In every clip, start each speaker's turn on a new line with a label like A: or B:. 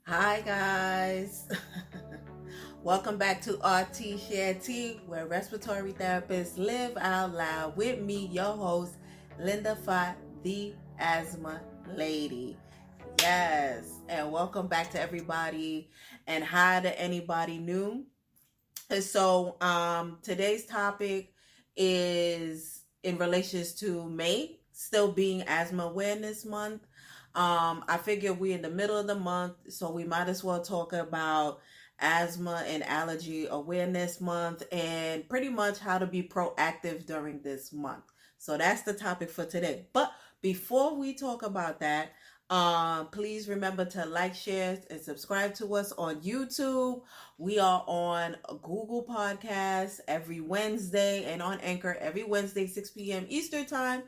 A: Hi, guys. Welcome back to RT Share Tea, where respiratory therapists live out loud with me, your host, Linda Fott, the Asthma Lady. Yes, and welcome back to everybody, and hi to anybody new. Today's topic is in relations to May, still being Asthma Awareness Month. I figure we're in the middle of the month, so we might as well talk about Asthma and Allergy Awareness Month and pretty much how to be proactive during this month. So that's the topic for today. But before we talk about that, please remember to like, share, and subscribe to us on YouTube. We are on Google Podcasts every Wednesday and on Anchor every Wednesday, 6 p.m. Eastern Time.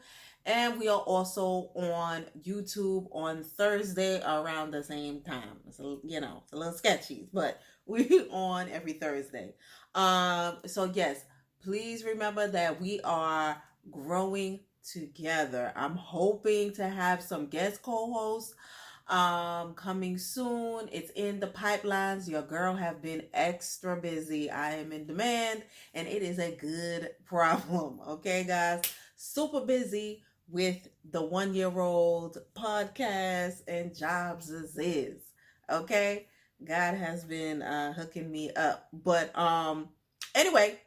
A: And we are also on YouTube on Thursday around the same time. It's a little sketchy, but we on every Thursday. Yes, please remember that we are growing together. I'm hoping to have some guest co-hosts coming soon. It's in the pipelines. Your girl have been extra busy. I am in demand, and it is a good problem. Okay, guys, super busy with the 1 year old podcast and jobs as is. Okay, God has been hooking me up, but anyway,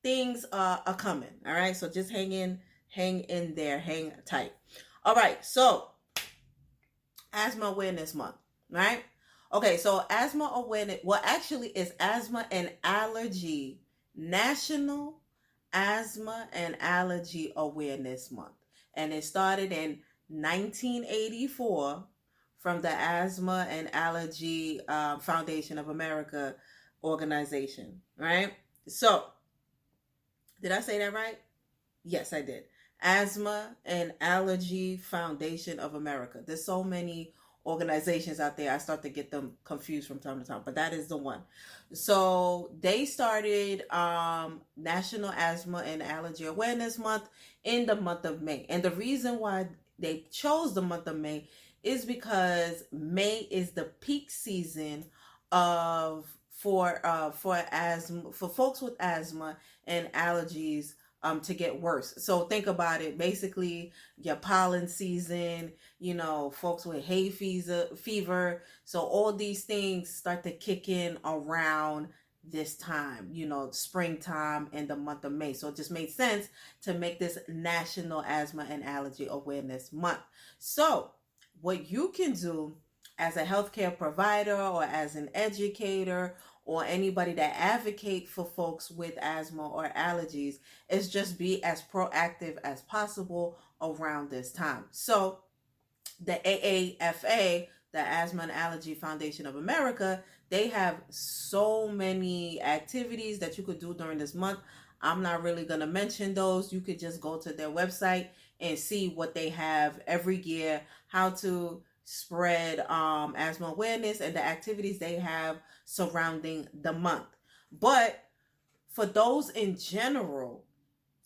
A: things are coming. All right, so just hang in there, hang tight. All right, so Asthma Awareness Month, right? Okay, so asthma awareness, well, actually, it's Asthma and Allergy National Asthma and Allergy Awareness Month. And it started in 1984 from the Asthma and Allergy Foundation of America organization, right? So, did I say that right? Yes, I did. Asthma and Allergy Foundation of America. There's so many organizations out there. I start to get them confused from time to time, but that is the one. So they started National Asthma and Allergy Awareness Month in the month of May. And the reason why they chose the month of May is because May is the peak season of for asthma, for folks with asthma and allergies, to get worse. So think about it. Basically, your pollen season, folks with hay fever. So all these things start to kick in around this time, springtime and the month of May. So it just made sense to make this National Asthma and Allergy Awareness Month. So what you can do as a healthcare provider or as an educator or anybody that advocate for folks with asthma or allergies is just be as proactive as possible around this time. So the AAFA, the Asthma and Allergy Foundation of America, they have so many activities that you could do during this month. I'm not really going to mention those. You could just go to their website and see what they have every year, how to spread asthma awareness, and the activities they have surrounding the month. But for those in general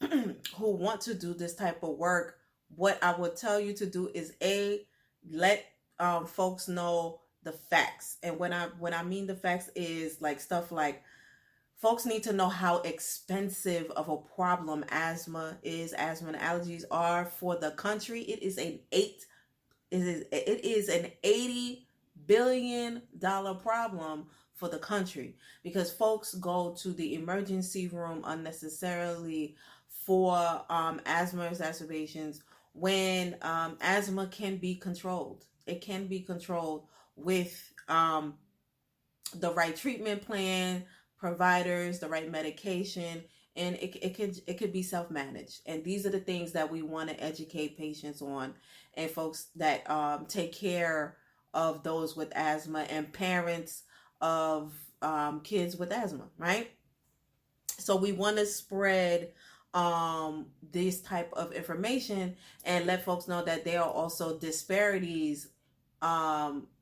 A: who want to do this type of work, what I would tell you to do is let folks know the facts. And when I mean the facts is like stuff like folks need to know how expensive of a problem asthma and allergies are for the country. It is an $80 billion problem for the country because folks go to the emergency room unnecessarily for asthma exacerbations when asthma can be controlled. It can be controlled with the right treatment plan, providers, the right medication, and it could be self-managed. And these are the things that we want to educate patients on, and folks that take care of those with asthma and parents of kids with asthma, right? So we want to spread this type of information and let folks know that there are also disparities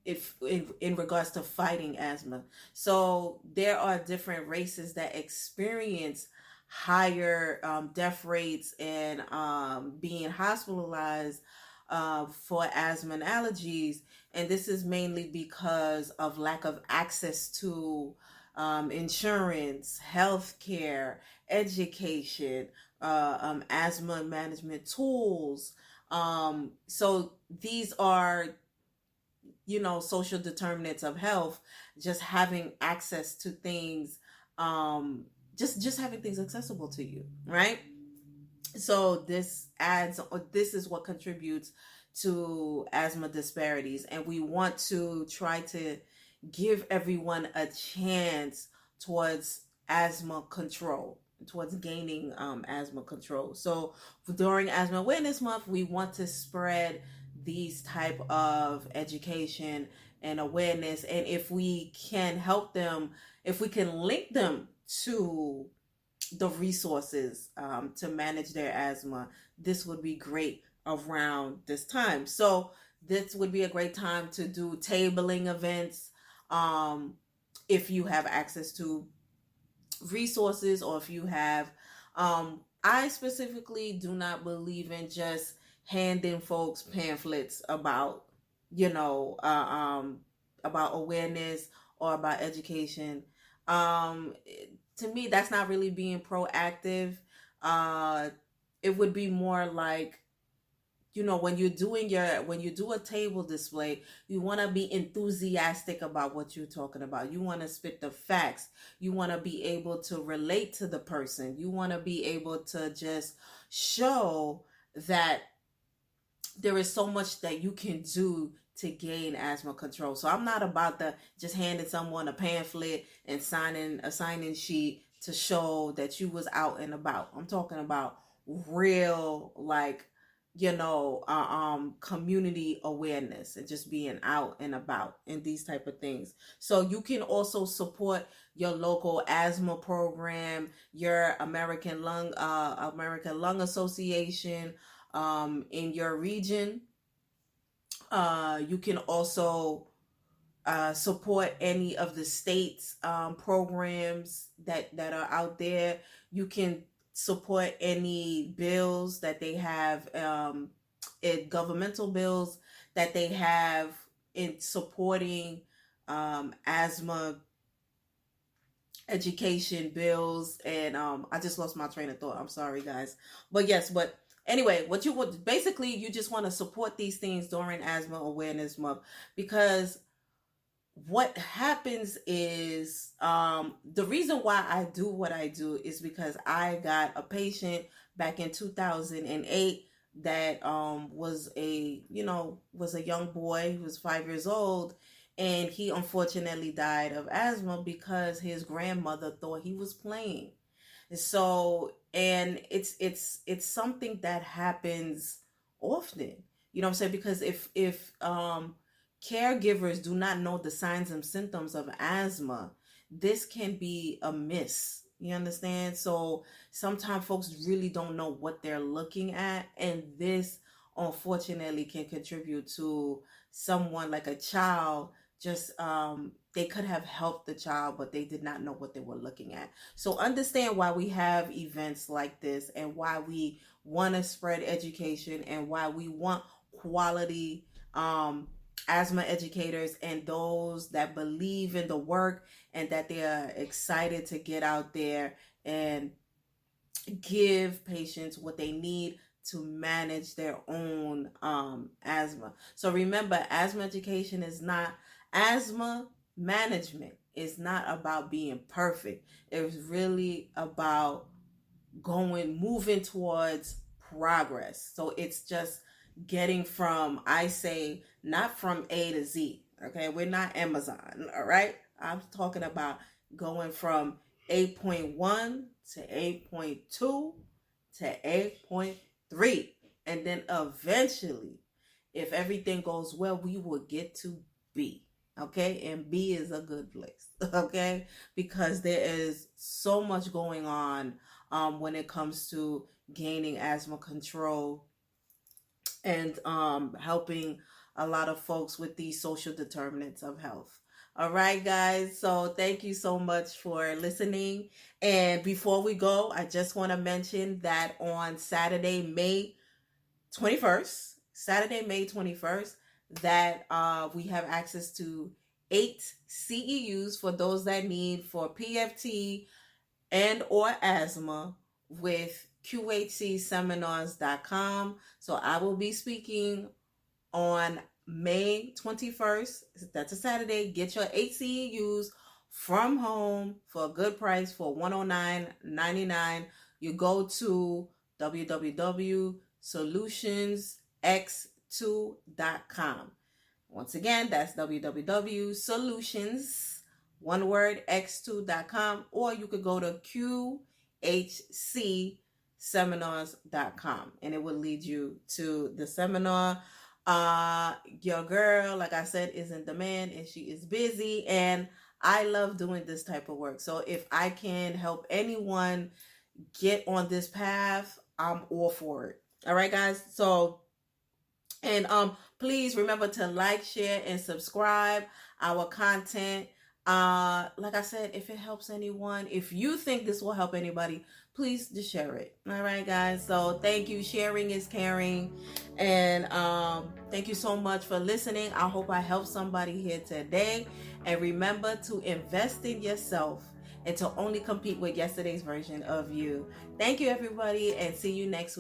A: if in regards to fighting asthma. So there are different races that experience higher death rates and being hospitalized for asthma and allergies. And this is mainly because of lack of access to insurance, health care, education, asthma management tools. So these are, social determinants of health. Just having access to things, just having things accessible to you, right? So this is what contributes to asthma disparities, and we want to try to give everyone a chance towards asthma control, towards gaining asthma control. So during Asthma Awareness Month, we want to spread these type of education and awareness, and if we can help them, if we can link them to the resources to manage their asthma, this would be great around this time. So this would be a great time to do tabling events, um, if you have access to resources, or if you have, I specifically do not believe in just handing folks pamphlets about, you know uh, um, about awareness or about education. um, to me, that's not really being proactive. uh, it would be more like, when you're doing when you do a table display, you want to be enthusiastic about what you're talking about. You want to spit the facts. You want to be able to relate to the person. You want to be able to just show that there is so much that you can do to gain asthma control. So I'm not about the just handing someone a pamphlet and signing a sign-in sheet to show that you was out and about. I'm talking about real, like, community awareness and just being out and about and these type of things. So you can also support your local asthma program, your American Lung Association, in your region. You can also support any of the state's programs that are out there. You can support any bills that they have, governmental bills that they have in supporting asthma education bills. And I just lost my train of thought, I'm sorry guys. But yes, but anyway, what you would basically, you just want to support these things during Asthma Awareness Month, because what happens is, the reason why I do what I do is because I got a patient back in 2008 that was a young boy. He was 5 years old, and he unfortunately died of asthma because his grandmother thought he was playing. So, and it's something that happens often. You know what I'm saying? Because if caregivers do not know the signs and symptoms of asthma, this can be a miss. You understand? So sometimes folks really don't know what they're looking at, and this unfortunately can contribute to someone like a child. Just they could have helped the child, but they did not know what they were looking at. So understand why we have events like this, and why we want to spread education, and why we want quality asthma educators and those that believe in the work, and that they are excited to get out there and give patients what they need to manage their own asthma. So remember, asthma management is not about being perfect. It's really about moving towards progress. So it's just getting from, I say, not from A to Z. Okay, we're not Amazon. All right, I'm talking about going from 8.1 to 8.2 to 8.3, and then eventually, if everything goes well, we will get to B. Okay, and B is a good place. Okay, because there is so much going on when it comes to gaining asthma control, and helping a lot of folks with these social determinants of health. All right, guys. So thank you so much for listening. And before we go, I just want to mention that on Saturday, May 21st, Saturday, May 21st, that we have access to 8 CEUs for those that need for PFT and or asthma with QHCseminars.com. So I will be speaking on May 21st. That's a Saturday. Get your 8 CEUs from home for a good price for $109.99. You go to www.solutionsx2.com. Once again, that's www.solutions, one word, x2.com, or you could go to qhcseminars.com and it will lead you to the seminar. Your girl, like I said, is in demand and she is busy, and I love doing this type of work. So if I can help anyone get on this path, I'm all for it. All right, guys. So, and please remember to like, share, and subscribe our content. Like I said, if it helps anyone, if you think this will help anybody, please just share it. All right, guys. So thank you. Sharing is caring. And thank you so much for listening. I hope I helped somebody here today. And remember to invest in yourself and to only compete with yesterday's version of you. Thank you, everybody, and see you next week.